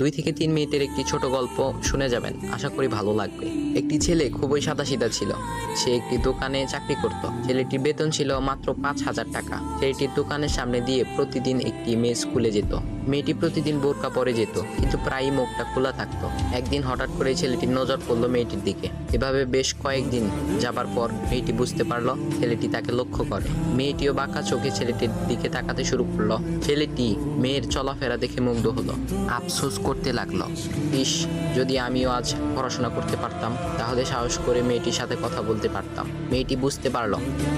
2 থেকে 3 মিনিটের একটি ছোট গল্প শুনে যাবেন, আশা করি ভালো লাগবে। একটি ছেলে খুবই সাদাসিধা ছিল। সে একটি দোকানে চাকরি করত। ছেলেটির বেতন ছিল মাত্র 5,000 টাকা। ছেলেটির দোকানের সামনে দিয়ে প্রতিদিন একটি মেয়ে স্কুলে যেত। মেয়েটি প্রতিদিন বোরকা পরে যেত, কিন্তু প্রায়ই মুখটা খোলা থাকতো। একদিন হঠাৎ করে ছেলেটির নজর পড়লো মেয়েটির দিকে। এভাবে বেশ কয়েকদিন যাবার পর মেয়েটি বুঝতে পারলো ছেলেটি তাকে লক্ষ্য করে। মেয়েটিও বাঁকা চোখে ছেলেটির দিকে তাকাতে শুরু করলো। ছেলেটি মেয়ের চলাফেরা দেখে মুগ্ধ হলো। আফসোস করতে লাগলো, ইস, যদি আমিও আজ পড়াশোনা করতে পারতাম, তাহলে সাহস করে মেয়েটির সাথে কথা বলতে পারতাম। মেয়েটি বুঝতে পারলো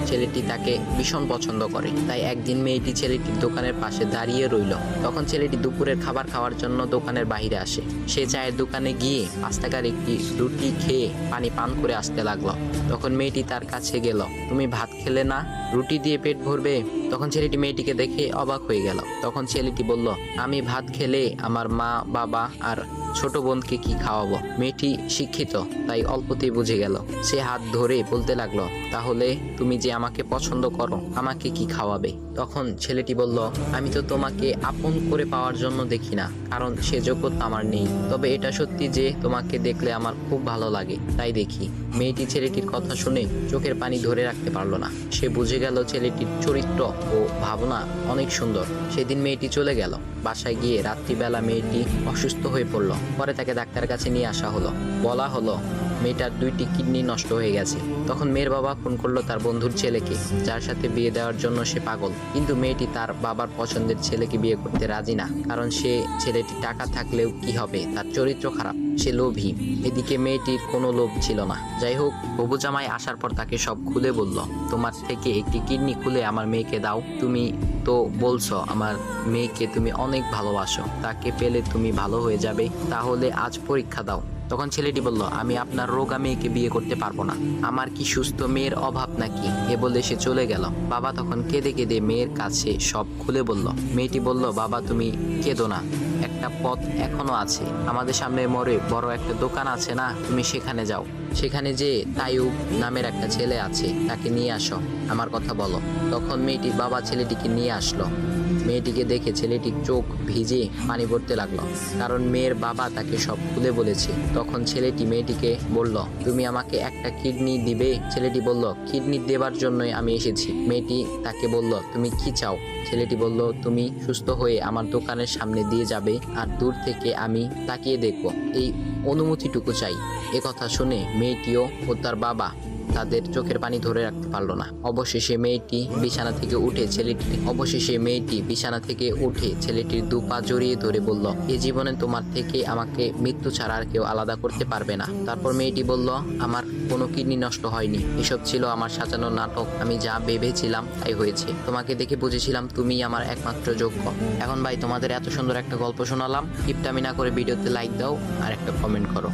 ছেলেটি তাকে ভীষণ পছন্দ করে। তাই একদিন মেয়েটি ছেলেটির দোকানের পাশে দাঁড়িয়ে রইল। তখন ছেলেটি দুপুরের খাবার খাওয়ার জন্য দোকানের বাইরে আসে। সে চায়ের দোকানে গিয়ে 5 টাকার একটি রুটি খেয়ে পানি পান করে আসতে লাগলো। তখন মেয়েটি তার কাছে গেল। তুমি ভাত খেলে না, রুটি দিয়ে পেট ভরবে? তখন ছেলেটি মেয়েটিকে দেখে অবাক হয়ে গেল। তখন ছেলেটি বলল, আমি ভাত খেলে আমার মা, বাবা আর ছোট বোনকে কি খাওয়াবো? মেয়েটি শিক্ষিত, তাই অল্পতেই বুঝে গেল। সে হাত ধরে বলতে লাগলো, তাহলে তুমি যে আমাকে পছন্দ করো, আমাকে কি খাওয়াবে? তখন ছেলেটি বলল, আমি তো তোমাকে আপন করে পাওয়ার জন্য দেখি না, কারণ সে যোগ্যতা আমার নেই। তবে এটা সত্যি যে তোমাকে দেখলে আমার খুব ভালো লাগে, তাই দেখি। মেয়েটি ছেলেটির কথা শুনে চোখের পানি ধরে রাখতে পারলো না। সে বুঝে গেল ছেলেটির চরিত্র ও ভাবনা অনেক সুন্দর। সেদিন মেয়েটি চলে গেল। বাসায় গিয়ে রাত্রিবেলা মেয়েটি অসুস্থ হয়ে পড়ল। পরে তাকে ডাক্তারের কাছে নিয়ে আসা হলো। বলা হলো মেয়েটার 2টি কিডনি নষ্ট হয়ে গেছে। তখন মেয়ের বাবা ফোন করলো তার বন্ধুর ছেলেকে, যার সাথে বিয়ে দেওয়ার জন্য সে পাগল। কিন্তু মেয়েটি তার বাবার পছন্দের ছেলেকে বিয়ে করতে রাজি না, কারণ সে ছেলেটি টাকা থাকলেও কি হবে, তার চরিত্র খারাপ, সে লোভী। এদিকে মেয়েটির কোনো লোভ ছিল না। যাই হোক, হবু জামাই আসার পর তাকে সব খুলে বলল, তোমার থেকে একটি কিডনি খুলে আমার মেয়েকে দাও। তুমি তো বলছো আমার মেয়েকে তুমি অনেক ভালোবাসো, তাকে পেলে তুমি ভালো হয়ে যাবে, তাহলে আজ পরীক্ষা দাও। তখন ছেলেটি বলল, আমি আপনার রোগা মেয়েকে বিয়ে করতে পারবো না, আমার কি সুস্থ মেয়ের অভাব নাকি? এ বলে সে চলে গেল। বাবা তখন কেঁদে কেঁদে মেয়ের কাছে সব খুলে বলল। মেয়েটি বলল, বাবা তুমি কেঁদো না, একটা পথ এখনো আছে, আমাদের সামনে মোড়ে বড় একটা দোকান আছে না, তুমি সেখানে যাও। সেখানে যে তাইয়ুব নামের একটা ছেলে আছে, তাকে নিয়ে আসো, আমার কথা বলো। তখন মেয়েটির বাবা ছেলেটিকে নিয়ে আসলো। মেয়েটিকে দেখে ছেলেটির চোখ ভিজে পানি পড়তে লাগলো, কারণ মেয়ের বাবা তাকে সব খুলে বলেছে। তখন ছেলেটি মেয়েটিকে বলল, তুমি আমাকে একটা কিডনি দিবে? ছেলেটি বলল, কিডনি দেবার জন্যই আমি এসেছি। মেয়েটি তাকে বলল, তুমি কি চাও? ছেলেটি বলল, তুমি সুস্থ হয়ে আমার দোকানের সামনে দিয়ে যাবে, আর দূর থেকে আমি তাকিয়ে দেখব, এই অনুমতিটুকু চাই। কথা শুনে মেয়েটিও ও তার বাবা তাদের চোখের পানি ধরে রাখতে পারলো না। অবশেষে মেয়েটি বিছানা থেকে উঠে ছেলেটির 2 পা জড়িয়ে ধরে বলল, এই জীবনে তোমার থেকে আমাকে মৃত্যু ছাড়া আর কেউ আলাদা করতে পারবে না। তারপর মেয়েটি বলল, আমার কোনো কিডনি নষ্ট হয়নি, এসব ছিল আমার সাজানো নাটক, আমি যা ভেবেছিলাম তাই হয়েছে। তোমাকে দেখে বুঝেছিলাম তুমি আমার একমাত্র যোগ্য। এখন ভাই, তোমাদের এত সুন্দর একটা গল্প শোনালাম, কিপটামি না করে ভিডিওতে লাইক দাও আর একটা কমেন্ট করো।